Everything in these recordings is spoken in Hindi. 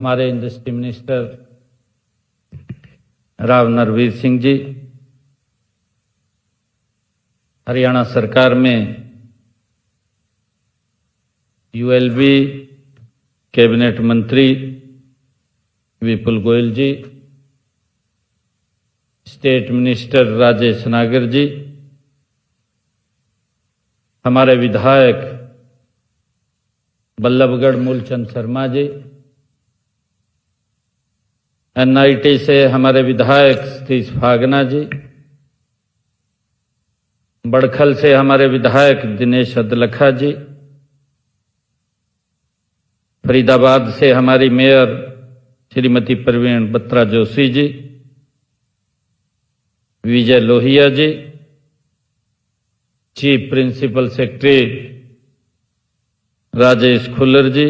हमारे इंडस्ट्री मिनिस्टर राव नरवीर सिंह जी, हरियाणा सरकार में यूएलबी कैबिनेट मंत्री विपुल गोयल जी, स्टेट मिनिस्टर राजेश नागर जी, हमारे विधायक बल्लभगढ़ मूलचंद शर्मा जी, एनआईटी से हमारे विधायक सतीश फागना जी, बड़खल से हमारे विधायक दिनेश अदलखा जी, फरीदाबाद से हमारी mayor Shrimati Praveen Batra Joshi ji, Vijay Lohia ji, chief principal secretary Rajesh Khullar ji,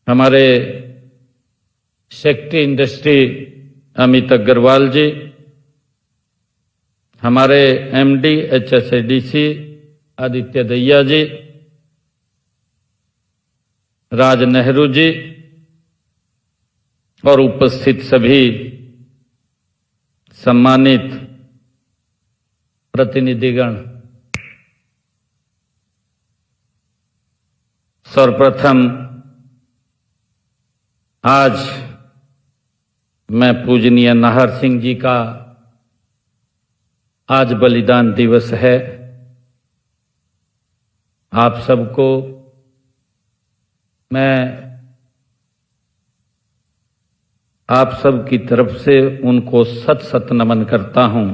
हमारे सेक्रेटरी इंडस्ट्री अमित अग्रवाल जी, हमारे एमडी एचएसएडीसी आदित्य दैया जी, राज नेहरू जी और उपस्थित सभी सम्मानित प्रतिनिधिगण, सर्वप्रथम आज मैं पूजनीय नाहर सिंह जी का आज बलिदान दिवस है। आप सबको मैं आप सब की तरफ से उनको सत सत नमन करता हूं,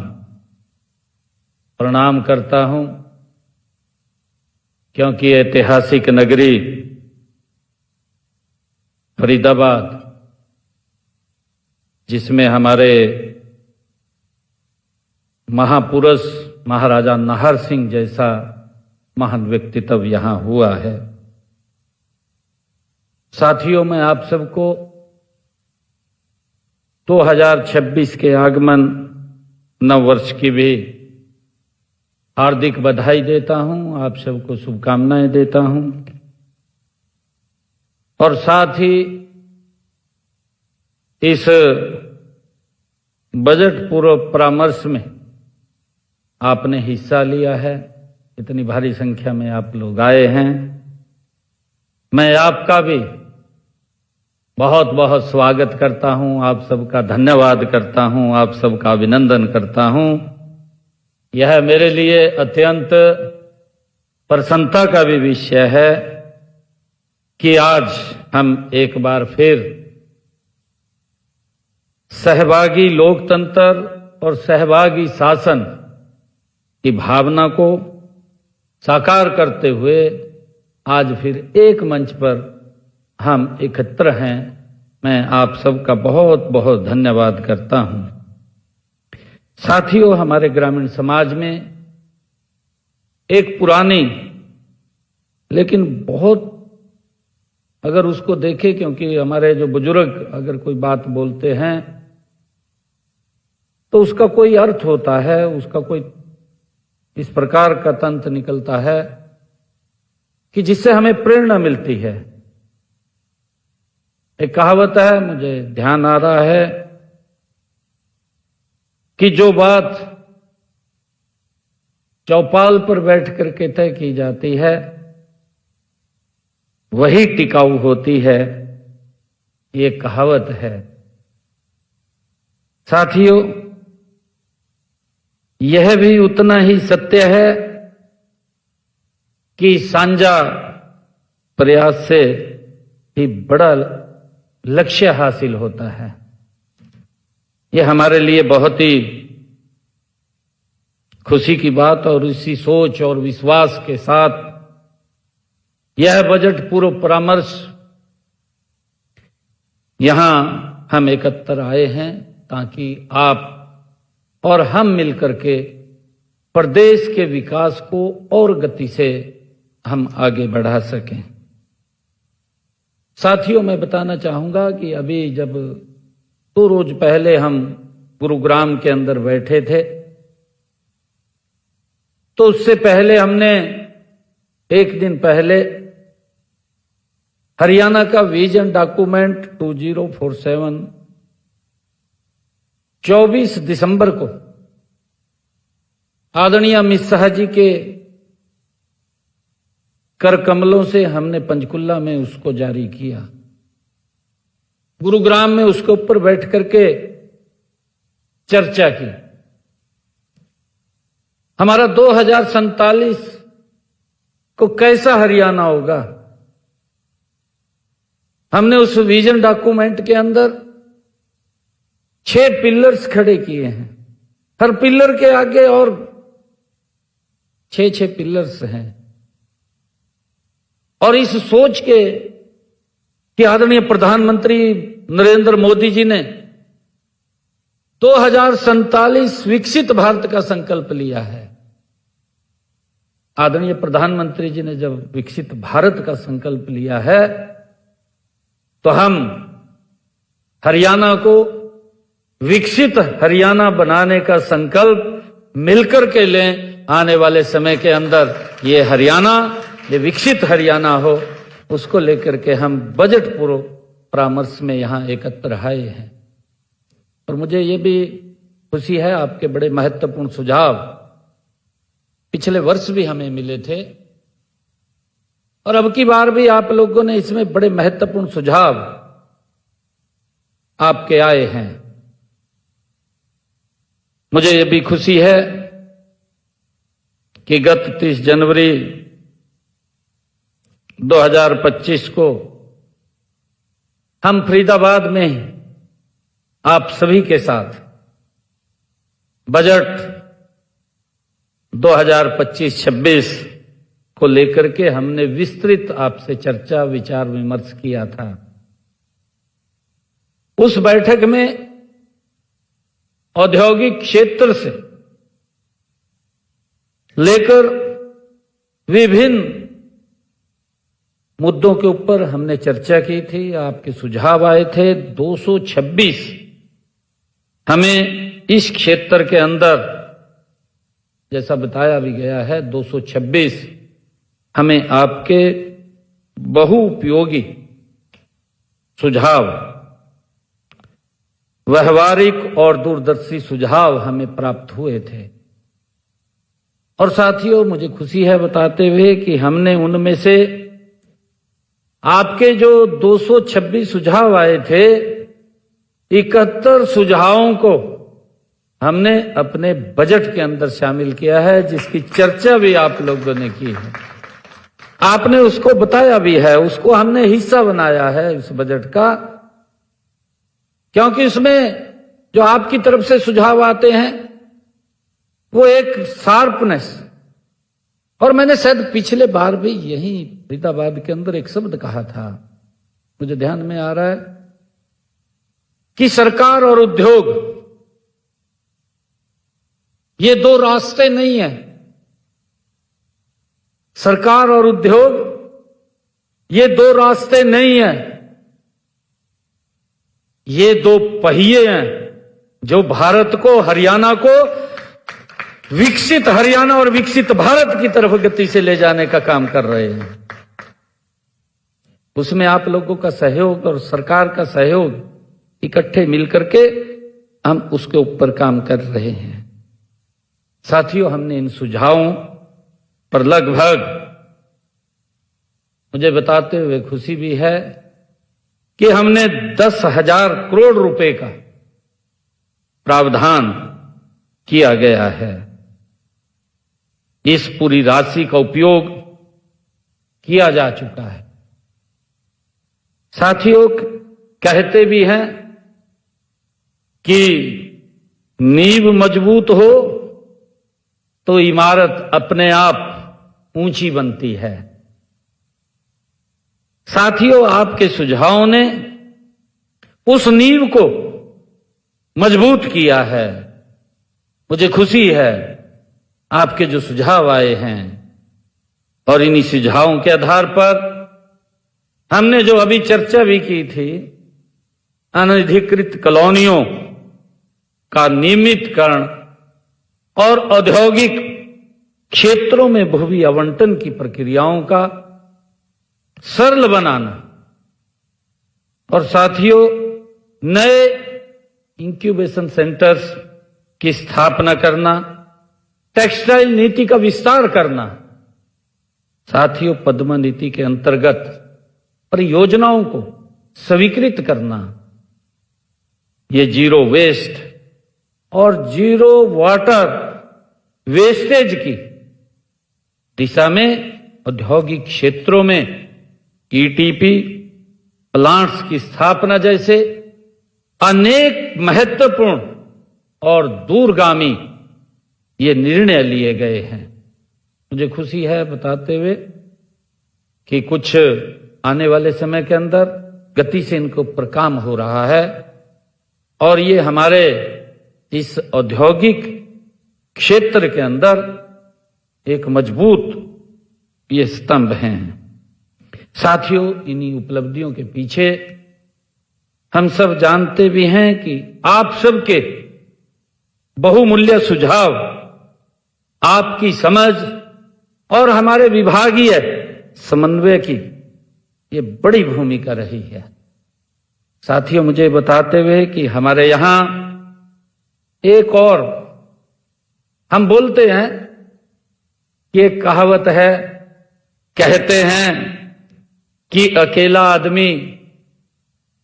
प्रणाम करता हूं, क्योंकि ऐतिहासिक नगरी फरीदाबाद, जिसमें हमारे महापुरुष महाराजा नाहर सिंह जैसा महान व्यक्तित्व यहां हुआ है। साथियों, मैं आप सबको 2026 के आगमन नव वर्ष की भी हार्दिक बधाई देता हूं, आप सबको शुभकामनाएं देता हूं और साथ ही इस बजट पूर्व परामर्श में आपने हिस्सा लिया है, इतनी भारी संख्या में आप लोग आए हैं। मैं आपका भी बहुत बहुत स्वागत करता हूं, आप सबका धन्यवाद करता हूं, आप सबका अभिनंदन करता हूं। यह मेरे लिए अत्यंत प्रसन्नता का भी विषय है कि आज हम एक बार फिर सहभागी लोकतंत्र और सहभागी शासन की भावना को साकार करते हुए आज फिर एक मंच पर हम एकत्र हैं। मैं आप सबका बहुत बहुत धन्यवाद करता हूं। साथियों, हमारे ग्रामीण समाज में एक पुरानी लेकिन बहुत, अगर उसको देखें, क्योंकि हमारे जो बुजुर्ग अगर कोई बात बोलते हैं तो उसका कोई अर्थ होता है, उसका कोई इस प्रकार का तंत्र निकलता है कि जिससे हमें प्रेरणा मिलती है। एक कहावत है, मुझे ध्यान आ रहा है, कि जो बात चौपाल पर बैठ करके तय की जाती है वही टिकाऊ होती है, ये कहावत है। साथियों, यह भी उतना ही सत्य है कि साझा प्रयास से ही बड़ा लक्ष्य हासिल होता है। यह हमारे लिए बहुत ही खुशी की बात, और इसी सोच और विश्वास के साथ यह बजट पूर्व परामर्श यहां हम एकत्र आए हैं ताकि आप और हम मिलकर के प्रदेश के विकास को और गति से हम आगे बढ़ा सकें। साथियों, मैं बताना चाहूंगा कि अभी जब 2 रोज पहले हम गुरुग्राम के अंदर बैठे थे, तो उससे पहले हमने एक दिन पहले हरियाणा का विजन डॉक्यूमेंट 2047 24 दिसंबर को आदरणीय अमित शाह जी के कर कमलों से हमने पंचकुला में उसको जारी किया। गुरुग्राम में उसके ऊपर बैठ करके चर्चा की। हमारा 2047 को कैसा हरियाणा होगा, हमने उस विजन डॉक्यूमेंट के अंदर 6 पिलर्स खड़े किए हैं। हर पिलर के आगे और 6 पिलर्स हैं। और इस सोच के कि आदरणीय प्रधानमंत्री नरेंद्र मोदी जी ने 2047 विकसित भारत का संकल्प लिया है। आदरणीय प्रधानमंत्री जी ने जब विकसित भारत का संकल्प लिया है तो हम हरियाणा को विकसित हरियाणा बनाने का संकल्प मिलकर के लें। आने वाले समय के अंदर ये हरियाणा, ये विकसित हरियाणा हो, उसको लेकर के हम बजट पूर्व परामर्श में यहां एकत्र आए हैं। और मुझे ये भी खुशी है, आपके बड़े महत्वपूर्ण सुझाव पिछले वर्ष भी हमें मिले थे और अब की बार भी आप लोगों ने इसमें बड़े महत्वपूर्ण सुझाव आपके आए हैं। मुझे ये भी खुशी है कि गत 30 जनवरी 2025 को हम फरीदाबाद में आप सभी के साथ बजट 2025-26 को लेकर के हमने विस्तृत आपसे चर्चा विचार विमर्श किया था। उस बैठक में औद्योगिक क्षेत्र से लेकर विभिन्न मुद्दों के ऊपर हमने चर्चा की थी। आपके सुझाव आए थे। 226 हमें इस क्षेत्र के अंदर, जैसा बताया भी गया है, 226 हमें आपके बहुउपयोगी सुझाव, व्यवहारिक और दूरदर्शी सुझाव हमें प्राप्त हुए थे। और साथियों, मुझे खुशी है बताते हुए कि हमने उनमें से आपके जो 226 सुझाव आए थे, 71 सुझावों को हमने अपने बजट के अंदर शामिल किया है, जिसकी चर्चा भी आप लोगों ने की है। आपने उसको बताया भी है, उसको हमने हिस्सा बनाया है इस बजट का, क्योंकि इसमें जो आपकी तरफ से सुझाव आते हैं वो एक शार्पनेस, और मैंने शायद पिछले बार भी यही फरीदाबाद के अंदर एक शब्द कहा था, मुझे ध्यान में आ रहा है, कि सरकार और उद्योग ये दो रास्ते नहीं है। सरकार और उद्योग ये दो रास्ते नहीं है, ये दो पहिए हैं जो भारत को, हरियाणा को विकसित हरियाणा और विकसित भारत की तरफ गति से ले जाने का काम कर रहे हैं। उसमें आप लोगों का सहयोग और सरकार का सहयोग इकट्ठे मिलकर के हम उसके ऊपर काम कर रहे हैं। साथियों, हमने इन सुझावों पर लगभग, मुझे बताते हुए खुशी भी है कि हमने 10,000 करोड़ रुपए का प्रावधान किया गया है। इस पूरी राशि का उपयोग किया जा चुका है। साथियों, कहते भी हैं कि नींव मजबूत हो तो इमारत अपने आप ऊंची बनती है। साथियों, आपके सुझावों ने उस नींव को मजबूत किया है। मुझे खुशी है आपके जो सुझाव आए हैं, और इन्हीं सुझावों के आधार पर हमने जो अभी चर्चा भी की थी, अनधिकृत कॉलोनियों का नियमितकरण और औद्योगिक क्षेत्रों में भूमि आवंटन की प्रक्रियाओं का सरल बनाना, और साथियों, नए इंक्यूबेशन सेंटर्स की स्थापना करना, टेक्सटाइल नीति का विस्तार करना, साथियों पद्म नीति के अंतर्गत परियोजनाओं को स्वीकृत करना, ये जीरो वेस्ट और जीरो वाटर वेस्टेज की दिशा में औद्योगिक क्षेत्रों में ईटीपी प्लांट्स की स्थापना जैसे अनेक महत्वपूर्ण और दूरगामी ये निर्णय लिए गए हैं। मुझे खुशी है बताते हुए कि कुछ आने वाले समय के अंदर गति से इनके ऊपर काम हो रहा है और ये हमारे इस औद्योगिक क्षेत्र के अंदर एक मजबूत ये स्तंभ हैं। साथियों, इन्हीं उपलब्धियों के पीछे हम सब जानते भी हैं कि आप सबके बहुमूल्य सुझाव, आपकी समझ और हमारे विभागीय समन्वय की ये बड़ी भूमिका रही है। साथियों, मुझे बताते हुए कि हमारे यहां एक और हम बोलते हैं कि एक कहावत है, कहते हैं कि अकेला आदमी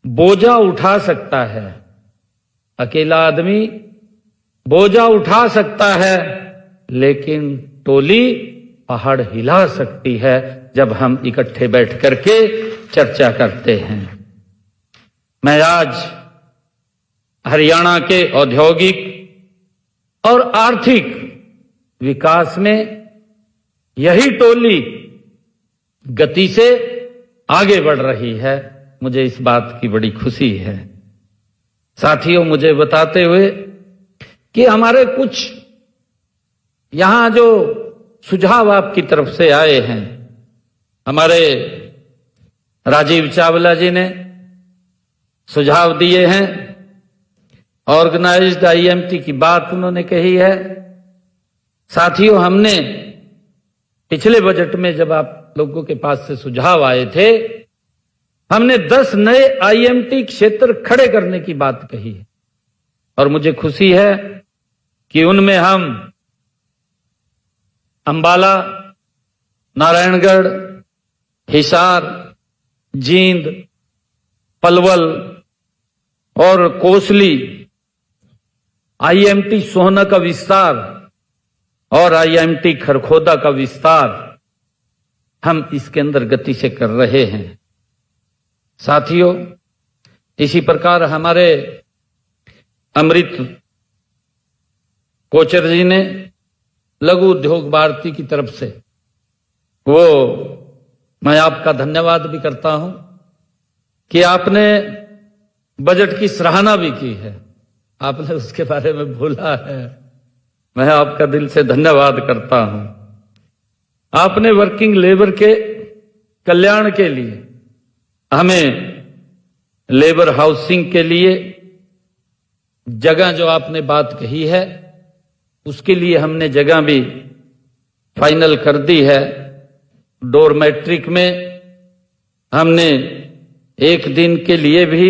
बोझा उठा सकता है, अकेला आदमी बोझा उठा सकता है, लेकिन टोली पहाड़ हिला सकती है जब हम इकट्ठे बैठ करके चर्चा करते हैं। मैं आज हरियाणा के औद्योगिक और आर्थिक विकास में यही टोली गति से आगे बढ़ रही है, मुझे इस बात की बड़ी खुशी है। साथियों, मुझे बताते हुए कि हमारे कुछ यहां जो सुझाव आपकी तरफ से आए हैं, हमारे राजीव चावला जी ने सुझाव दिए हैं, ऑर्गेनाइज्ड आईएमटी की बात उन्होंने कही है। साथियों, हमने पिछले बजट में जब आप लोगों के पास से सुझाव आए थे, हमने 10 नए आईएमटी क्षेत्र खड़े करने की बात कही है और मुझे खुशी है कि उनमें हम अंबाला, नारायणगढ़, हिसार, जींद, पलवल और कोसली, आईएमटी सोहना का विस्तार और आईएमटी खरखोदा का विस्तार हम इसके अंदर गति से कर रहे हैं। साथियों, इसी प्रकार हमारे अमृत कोचर जी ने लघु उद्योग भारती की तरफ से वो मैं आपका धन्यवाद भी करता हूं कि आपने बजट की सराहना भी की है, आपने उसके बारे में बोला है, मैं आपका दिल से धन्यवाद करता हूं। आपने वर्किंग लेबर के कल्याण के लिए हमें लेबर हाउसिंग के लिए जगह जो आपने बात कही है, उसके लिए हमने जगह भी फाइनल कर दी है। डोरमेट्रिक में हमने एक दिन के लिए भी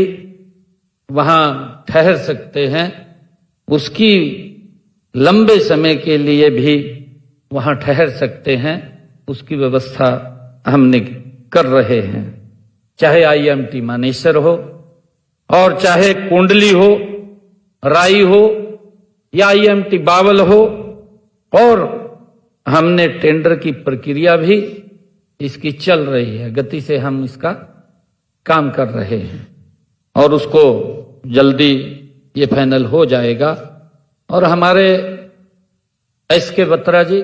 वहां ठहर सकते हैं, उसकी लंबे समय के लिए भी वहां ठहर सकते हैं, उसकी व्यवस्था हमने कर रहे हैं। चाहे आईएमटी मानेसर हो और चाहे कुंडली हो, राई हो या आईएमटी बावल हो, और हमने टेंडर की प्रक्रिया भी इसकी चल रही है, गति से हम इसका काम कर रहे हैं और उसको जल्दी ये फाइनल हो जाएगा। और हमारे एसके बत्रा जी,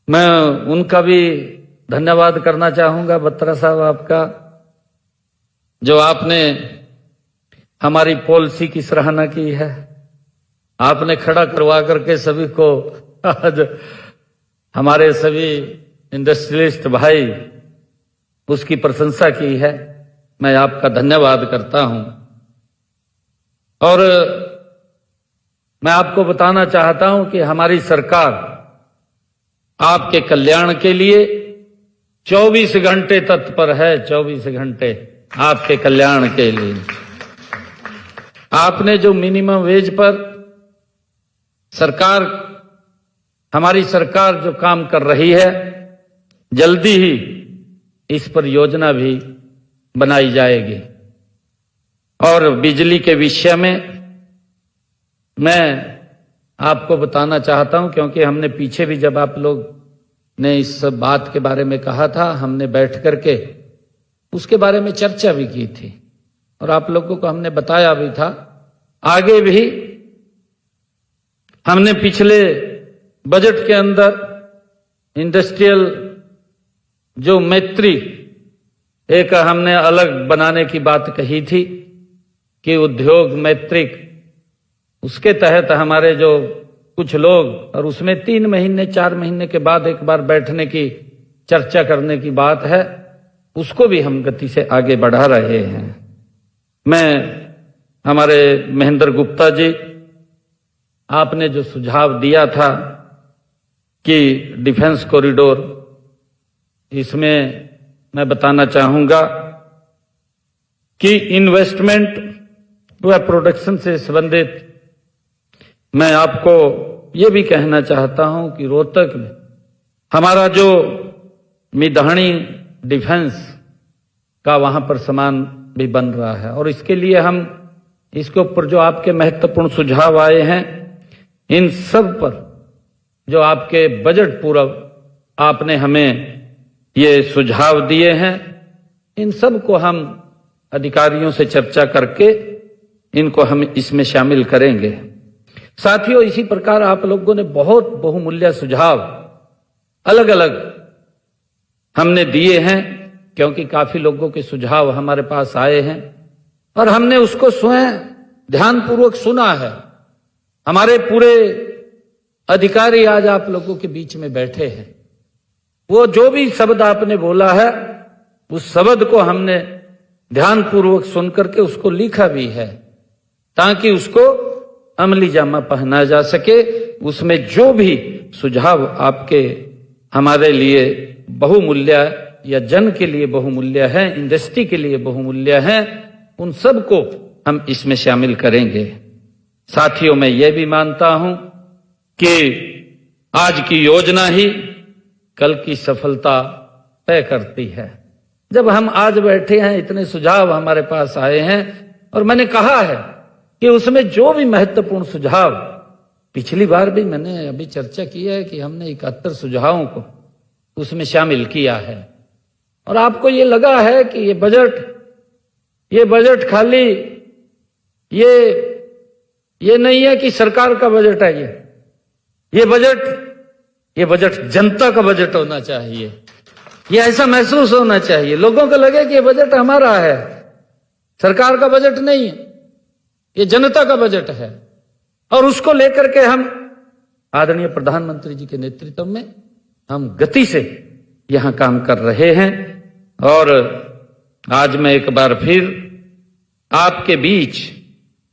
मैं उनका भी धन्यवाद करना चाहूंगा। बत्रा साहब, आपका जो आपने हमारी पॉलिसी की सराहना की है, आपने खड़ा करवा करके सभी को आज हमारे सभी इंडस्ट्रियलिस्ट भाई उसकी प्रशंसा की है, मैं आपका धन्यवाद करता हूं। और मैं आपको बताना चाहता हूं कि हमारी सरकार आपके कल्याण के लिए 24 घंटे तत्पर है, 24 घंटे। आपके कल्याण के लिए। आपने जो मिनिमम वेज पर हमारी सरकार जो काम कर रही है, जल्दी ही इस पर योजना भी बनाई जाएगी। और बिजली के विषय में मैं आपको बताना चाहता हूं, क्योंकि हमने पीछे भी जब आप लोग ने इस सब बात के बारे में कहा था, हमने बैठ करके उसके बारे में चर्चा भी की थी और आप लोगों को हमने बताया भी था। आगे भी हमने पिछले बजट के अंदर इंडस्ट्रियल जो मैत्री एक हमने अलग बनाने की बात कही थी कि उद्योग मैत्रिक, उसके तहत हमारे जो कुछ लोग, और उसमें 3 महीने 4 महीने के बाद एक बार बैठने की चर्चा करने की बात है, उसको भी हम गति से आगे बढ़ा रहे हैं। मैं हमारे महेंद्र गुप्ता जी, आपने जो सुझाव दिया था कि डिफेंस कॉरिडोर, इसमें मैं बताना चाहूंगा कि इन्वेस्टमेंट व प्रोडक्शन से संबंधित मैं आपको ये भी कहना चाहता हूं कि रोहतक में हमारा जो मिधानी डिफेंस का वहां पर सामान भी बन रहा है, और इसके लिए हम इसके ऊपर जो आपके महत्वपूर्ण सुझाव आए हैं, इन सब पर जो आपके बजट पूर्व आपने हमें ये सुझाव दिए हैं, इन सब को हम अधिकारियों से चर्चा करके इनको हम इसमें शामिल करेंगे। साथियों, इसी प्रकार आप लोगों ने बहुत बहुमूल्य सुझाव अलग अलग हमने दिए हैं, क्योंकि काफी लोगों के सुझाव हमारे पास आए हैं और हमने उसको स्वयं ध्यानपूर्वक सुना है। हमारे पूरे अधिकारी आज आप लोगों के बीच में बैठे हैं। वो जो भी शब्द आपने बोला है, उस शब्द को हमने ध्यानपूर्वक सुन करके उसको लिखा भी है, ताकि उसको अमली जामा पहना जा सके। उसमें जो भी सुझाव आपके हमारे लिए बहुमूल्य या जन के लिए बहुमूल्य है, इंडस्ट्री के लिए बहुमूल्य है, उन सब को हम इसमें शामिल करेंगे। साथियों, मैं ये भी मानता हूं कि आज की योजना ही कल की सफलता तय करती है। जब हम आज बैठे हैं, इतने सुझाव हमारे पास आए हैं, और मैंने कहा है कि उसमें जो भी महत्वपूर्ण सुझाव, पिछली बार भी मैंने अभी चर्चा की है कि हमने 71 सुझावों को उसमें शामिल किया है। और आपको ये लगा है कि ये बजट खाली ये नहीं है कि सरकार का बजट है, ये बजट जनता का बजट होना चाहिए। ये ऐसा महसूस होना चाहिए, लोगों को लगे कि ये बजट हमारा है, सरकार का बजट नहीं है, ये जनता का बजट है। और उसको लेकर के हम आदरणीय प्रधानमंत्री जी के नेतृत्व में हम गति से यहां काम कर रहे हैं। और आज मैं एक बार फिर आपके बीच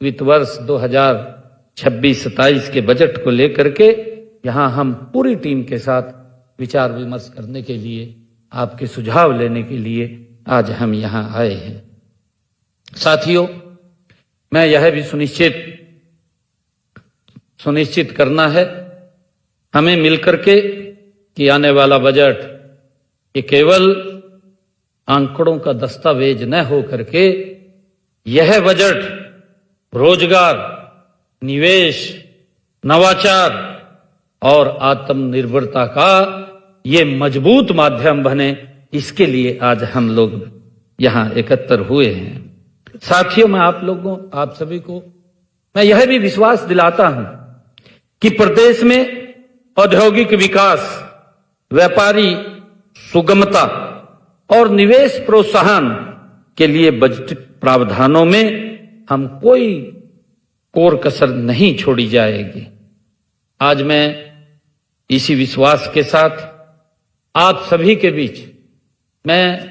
वित्त वर्ष 2026-27 के बजट को लेकर के यहां हम पूरी टीम के साथ विचार विमर्श करने के लिए, आपके सुझाव लेने के लिए आज हम यहां आए हैं। साथियों, मैं यह भी सुनिश्चित करना है हमें मिलकर के कि आने वाला बजट ये केवल आंकड़ों का दस्तावेज न हो करके यह बजट रोजगार, निवेश, नवाचार और आत्मनिर्भरता का ये मजबूत माध्यम बने, इसके लिए आज हम लोग यहां एकत्र हुए हैं। साथियों, मैं आप सभी को मैं यह भी विश्वास दिलाता हूं कि प्रदेश में औद्योगिक विकास, व्यापारी सुगमता और निवेश प्रोत्साहन के लिए बजट प्रावधानों में हम कोई कोर कसर नहीं छोड़ी जाएगी। आज मैं इसी विश्वास के साथ आप सभी के बीच, मैं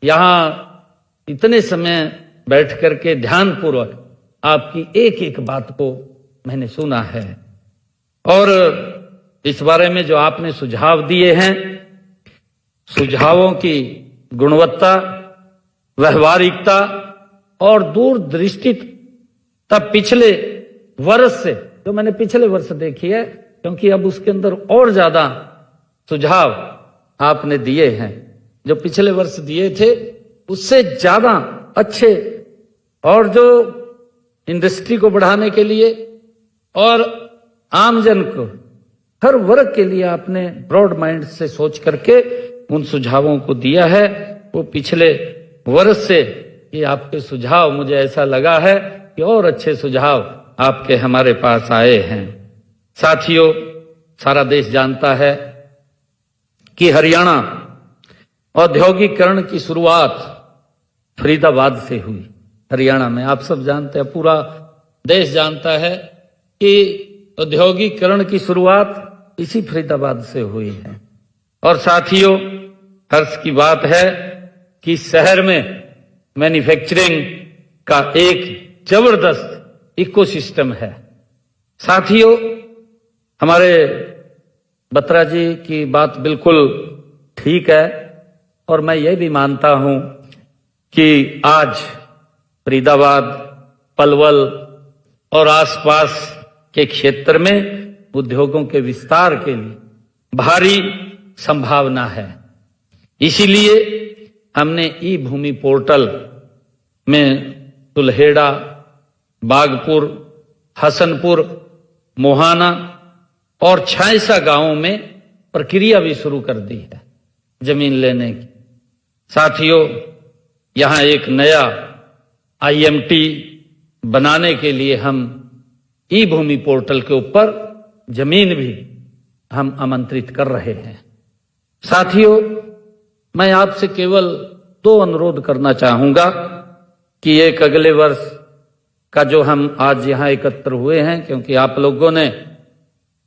यहां इतने समय बैठ करके ध्यानपूर्वक आपकी एक एक बात को मैंने सुना है, और इस बारे में जो आपने सुझाव दिए हैं, सुझावों की गुणवत्ता व्यवहारिकता और दूरदृष्टिता पिछले वर्ष से, जो मैंने पिछले वर्ष देखी है, क्योंकि अब उसके अंदर और ज्यादा सुझाव आपने दिए हैं, जो पिछले वर्ष दिए थे उससे ज्यादा अच्छे, और जो इंडस्ट्री को बढ़ाने के लिए और आमजन को, हर वर्ग के लिए आपने ब्रॉड माइंड से सोच करके उन सुझावों को दिया है। वो पिछले वर्ष से ये आपके सुझाव, मुझे ऐसा लगा है कि और अच्छे सुझाव आपके हमारे पास आए हैं। साथियों, सारा देश जानता है कि हरियाणा औद्योगिकरण की शुरुआत फरीदाबाद से हुई। हरियाणा में आप सब जानते हैं, पूरा देश जानता है कि औद्योगिकरण की शुरुआत इसी फरीदाबाद से हुई है। और साथियों, हर्ष की बात है कि शहर में मैन्युफैक्चरिंग का एक जबरदस्त इकोसिस्टम है। साथियों, हमारे बत्रा जी की बात बिल्कुल ठीक है, और मैं ये भी मानता हूं कि आज फरीदाबाद, पलवल और आसपास के क्षेत्र में उद्योगों के विस्तार के लिए भारी संभावना है। इसीलिए हमने ई भूमि पोर्टल में तुल्हेड़ा, बागपुर, हसनपुर, मोहाना और छायसा गांवों में प्रक्रिया भी शुरू कर दी है जमीन लेने की। साथियों, यहां एक नया IMT बनाने के लिए हम ई भूमि पोर्टल के ऊपर जमीन भी हम आमंत्रित कर रहे हैं। साथियों, मैं आपसे केवल 2 अनुरोध करना चाहूंगा कि एक अगले वर्ष का जो हम आज यहां एकत्र हुए हैं, क्योंकि आप लोगों ने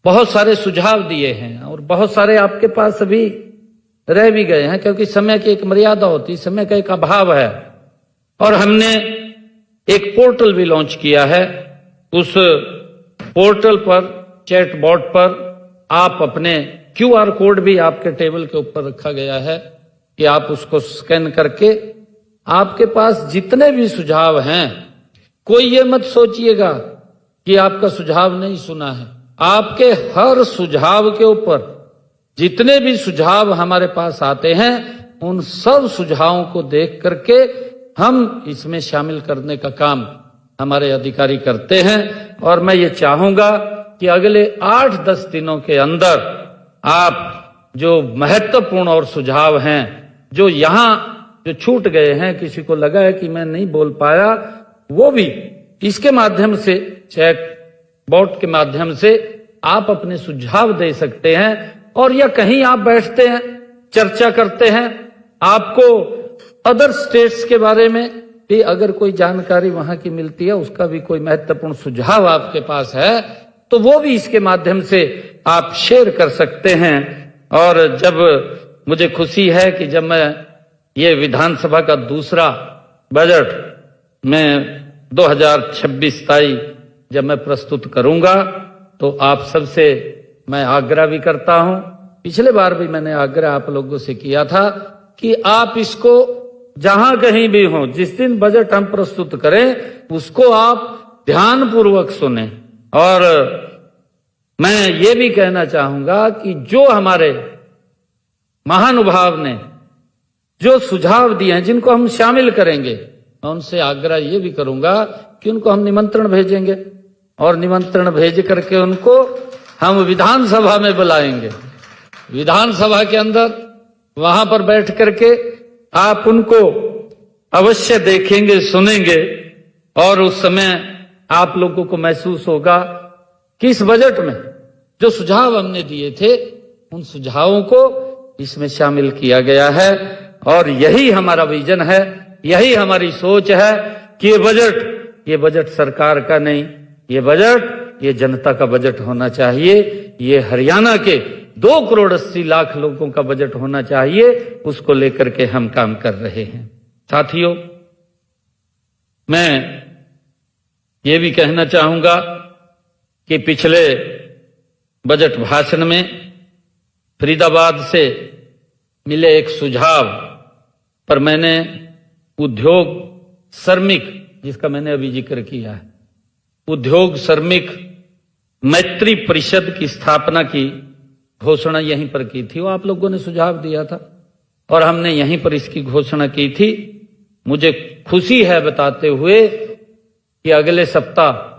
बहुत सारे सुझाव दिए हैं और बहुत सारे आपके पास अभी रह भी गए हैं, क्योंकि समय की एक मर्यादा होती है, समय का एक अभाव है। और हमने एक पोर्टल भी लॉन्च किया है। उस पोर्टल पर, चैट बॉट पर आप अपने QR कोड भी आपके टेबल के ऊपर रखा गया है कि आप उसको स्कैन करके आपके पास जितने भी सुझाव हैं, कोई ये मत सोचिएगा कि आपका सुझाव नहीं सुना है। आपके हर सुझाव के ऊपर, जितने भी सुझाव हमारे पास आते हैं, उन सब सुझावों को देख करके हम इसमें शामिल करने का काम हमारे अधिकारी करते हैं। और मैं ये चाहूंगा कि अगले 8-10 दिनों के अंदर आप जो महत्वपूर्ण और सुझाव हैं, जो यहां जो छूट गए हैं, किसी को लगा है कि मैं नहीं बोल पाया, वो भी इसके माध्यम से, चैट बॉट के माध्यम से आप अपने सुझाव दे सकते हैं। और या कहीं आप बैठते हैं, चर्चा करते हैं, आपको अदर स्टेट्स के बारे में भी अगर कोई जानकारी वहां की मिलती है, उसका भी कोई महत्वपूर्ण सुझाव आपके पास है, तो वो भी इसके माध्यम से आप शेयर कर सकते हैं। और जब मुझे खुशी है कि जब मैं ये विधानसभा का दूसरा बजट में 2026-27 जब मैं प्रस्तुत करूंगा, तो आप सबसे मैं आग्रह भी करता हूं, पिछले बार भी मैंने आग्रह आप लोगों से किया था कि आप इसको जहां कहीं भी हो, जिस दिन बजट हम प्रस्तुत करें, उसको आप ध्यानपूर्वक सुने। और मैं ये भी कहना चाहूंगा कि जो हमारे महानुभाव ने जो सुझाव दिए हैं, जिनको हम शामिल करेंगे, मैं उनसे आग्रह ये भी करूंगा कि उनको हम निमंत्रण भेजेंगे, और निमंत्रण भेज करके उनको हम विधानसभा में बुलाएंगे। विधानसभा के अंदर वहां पर बैठ करके आप उनको अवश्य देखेंगे, सुनेंगे, और उस समय आप लोगों को महसूस होगा कि इस बजट में जो सुझाव हमने दिए थे, उन सुझावों को इसमें शामिल किया गया है। और यही हमारा विजन है, यही हमारी सोच है कि ये बजट सरकार का नहीं, ये जनता का बजट होना चाहिए। ये हरियाणा के 2,80,00,000 लोगों का बजट होना चाहिए। उसको लेकर के हम काम कर रहे हैं। साथियों, मैं ये भी कहना चाहूंगा कि पिछले बजट भाषण में फरीदाबाद से मिले एक सुझाव पर मैंने उद्योग श्रमिक, जिसका मैंने अभी जिक्र किया है, उद्योग श्रमिक मैत्री परिषद की स्थापना की घोषणा यहीं पर की थी। वो आप लोगों ने सुझाव दिया था और हमने यहीं पर इसकी घोषणा की थी। मुझे खुशी है बताते हुए कि अगले सप्ताह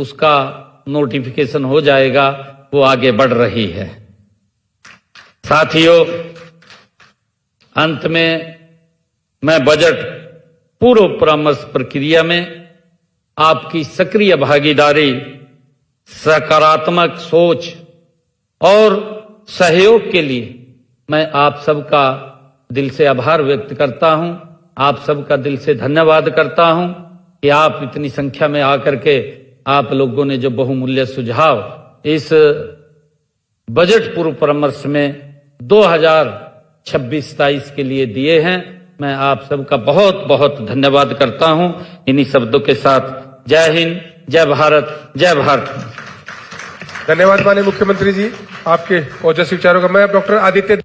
उसका नोटिफिकेशन हो जाएगा, वो आगे बढ़ रही है। साथियों, अंत में मैं बजट पूर्व परामर्श प्रक्रिया में आपकी सक्रिय भागीदारी, सकारात्मक सोच और सहयोग के लिए मैं आप सबका दिल से आभार व्यक्त करता हूं। आप सबका दिल से धन्यवाद करता हूं कि आप इतनी संख्या में आकर के आप लोगों ने जो बहुमूल्य सुझाव इस बजट पूर्व परामर्श में 2026-27 के लिए दिए हैं। मैं आप सबका बहुत बहुत धन्यवाद करता हूं। इन्हीं शब्दों के साथ जय हिंद, जय भारत, जय भारत। धन्यवाद माननीय मुख्यमंत्री जी, आपके ओजस्वी विचारों का। मैं डॉक्टर आदित्य